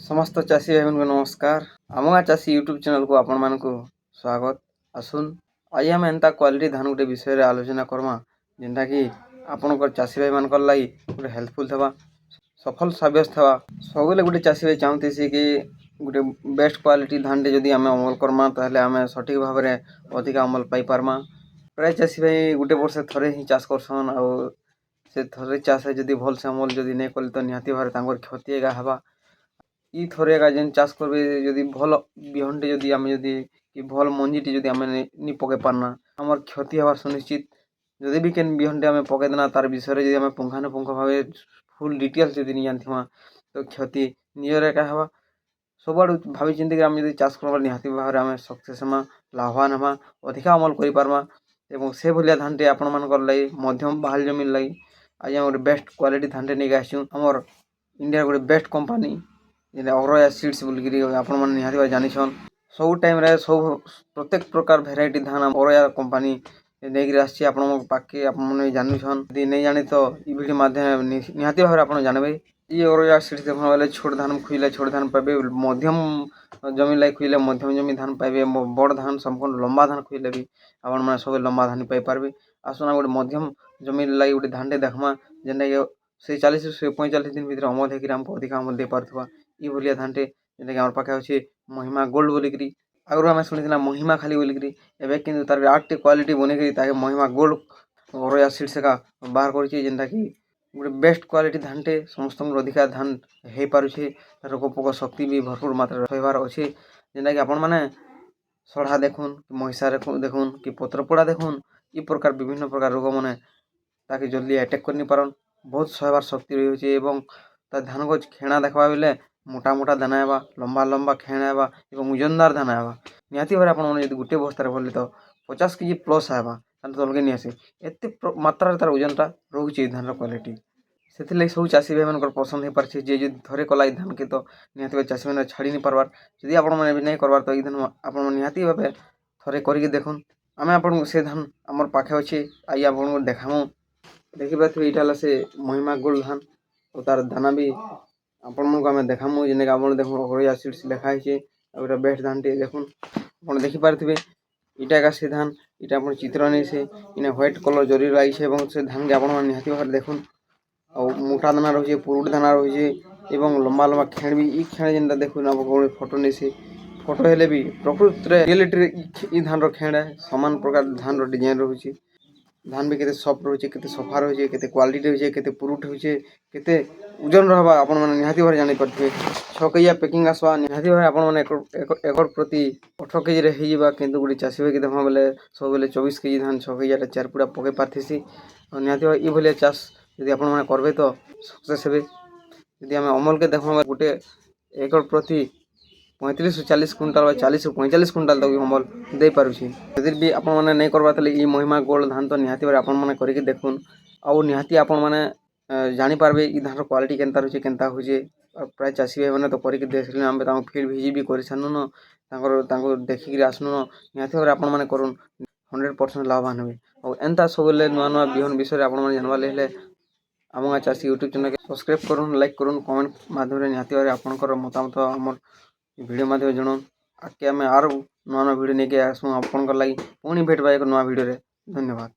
समस्त चाषी भाई को नमस्कार। आम गाँ चाषी यूट्यूब चैनल को आपण मान स्वागत। आसुन आज आम एंता क्वालिटी धान गोटे विषय आलोचना करमा जेनटा कि आपण चाषी भाई मान लगी गोटे हेल्पफुल थवा सफल सब्यस्त थवा। सब गोटे चाषी भाई चाहते सी कि गोटे बेस्ट क्वालिटी धान टे जदि आम अमल करमा ताहले आम सठिक भाव में अधिक अमल पाई पारमा। प्राय चाषी भाई गोटे वर्ष थरे ही चाष करसन आ से थरे चाष जदि भल से अमल जदि नहीं कले तो निहाती भाव क्षति एगा हवा। ई थोड़े एका जेन चाष करबे जदि भल बिहनटे जदि आम जदि कि भल मंजीटे जदि आम नहीं पके पारना आमर क्षति हबार सुनिश्चित। जदि भी केन बिहनटे आम पके देना तार विषय जदि आम पुंखानुपुंख भाव फुल डिटेल्स जदि नहीं जानथिमा तो क्षति निजर एका हवा। सबुआड़ू भावी चिंतिक आम जदि चाष करबा निहाती भाव आम सक्सेस हमा लाभवान हमा अधिका अमल करि पारमा एवं से भलिया धानटे आपण मानकर लगी मध्यम बाहाल जमीन लगी आज आम गोटे बेस्ट क्वालिटी धानटे नहीं आसू। आमर इंडिया गोटे बेस्ट कंपनी जेने अरोया सीड्स बोलिकी आपण मैंने निहाती भाव जानिछन। सब टाइम रे सब प्रत्येक प्रकार भेराइटी धान अरोया कंपनी नहीं आसी आपण पाखे आपने जानुछन। यदि नहीं जानी तो ई वीडियो माध्यम निहाती भाव आप जानबे। ये अरोया सीड्स देखने वाले छोट धान खुले छोट धान पाइबे मध्यम जमीन लगे खुले मध्यम जमीन धान पाइबे बड़ धान संपूर्ण लंबा धान खुले भी आपण मैंने सब लंबा धान पाई पारबे। आसना गोटे मध्यम जमीन लगे गोटे धानटे देखमा जेनटा से 40 से 45 दिन भीतर अमल होकर आमको अधिक अमल दे पार्थुआ ई भलिया धानटे जेनटा कि आम पाखे अच्छे महिमा गोल्ड बोलिकी आगु आम शुणी महिमा खाली बोलिकी एवं कि तार 8 क्वालिटी बनईकरी ताके महिमा गोल्ड अरोया सीड्स का बाहर कर जेनटा कि गोटे बेस्ट क्वालिटी धानटे समस्त अधिका धान हो पारे रोग पोक शक्ति भी भरपूर मात्रा रहीबार अच्छे जेनटा कि आपण मैंने सढ़ा देखुन कि महिषा देखुन कि पत्रपोड़ा देखुन ई प्रकार विभिन्न प्रकार रोग मैंने ताकि जल्दी अटैक कर नहीं पारन बहुत सहबार शक्ति रही है। धान गज खेणा देखा बेले मोटा मोटा दाना हेबा लंबा लंबा खेणा हेबा एवं ओजनदार दाना हेबा निहाती भाव आपण यदि गोटे बस्तार भरले तो 50 केजी प्लस हेबा तलके नहीं आसे एत मात्रा तार ओजनटा रोचे धान क्वालिटी से सब चाषी भाई मान पसंद हो पारे जे जो थरे कला धान के तो निहाती भाव चाषी मैंने छाड़ी नहीं पार्बार जदि आपण मैंने भी नहीं करवार तो ये धान आप निहाती भाव थरे करके देखुन आम आपन से धान आमर पाखे अच्छे आई आपको देखामु देखी पारे यहाँ से महिमा गोल्ड धान और तार दाना भी आपण मानक आम देखामु जेने आप देखो अरोया सीड्स लिखाई गोटे बेस्ट धान टे देखुन आप देखिपारे इटा का से धान इटा आप चित्र नहीं से इन्हें व्हाइट कलर जरी लगी से धान के आप निहाती भाव देखुन और मोटा दाना रही है पुरुट दाना रही है लंबा लंबा खेण भी ई खेण जेनटा देखुन आप फोटो नहीं से फोटो हेले भी प्रकृत रियलिटी धान खेण सामान प्रकार धान डिजाइन रही धान भी केते सॉफ्ट रही केते सफा रही केते क्वालिटी रही केते पुरुट होचे केते ओजन रहबा आपण माने निहाती भाव जानि परथे 6 केजी पैकिंग आसवा निहाती भाव आपण माने एकड़ प्रति 18 केजी रे हे जिबा किंतु गुडी चासी भाई के देखा बेले सब बेले 24 केजी धान 6 केजी टा 4 पुड़ा पके पारथिसी निहाती भाव ई भलिया चाष यदि आपण माने करबे तो सक्सेस हेबे। यदि हम अमल के देखा गोटे एकड़ प्रति 35 से 40 क्विंटाल 40 से 45 क्विंटाल तक अमल दे पारुछि। यदि भी आपण माने नहीं करबा तले ई महिमा गोल्ड धान तो निहाती भाव आपण माने करके देखुन आउ निहाती आपण माने जानि पारबे ई धान क्वालिटी केनता रहुछि केनता होजे प्राय चाषी भाई माने तो करके देखले हम तांको फील्ड विजिट भी कर सानुन तांको देखिक आसनुन निहाती भाव आपण माने करुन 100% लाभवान हेबे और एंता सबले नुआ नुआ बिहन विषय आपण माने जानवा लेले आम गाँ चाषी यूट्यूब चैनल के सब्सक्राइब करुन लाइक करुन कमेंट माध्यम निहाती भाव आपणकर मतामत आमर वीडियो माध्यम जनाऊन आगे आम आर नुआ नुआ वीडियो नहीं आसू आपंकर लगी पुणी भेट एक नुआ वीडियो। धन्यवाद।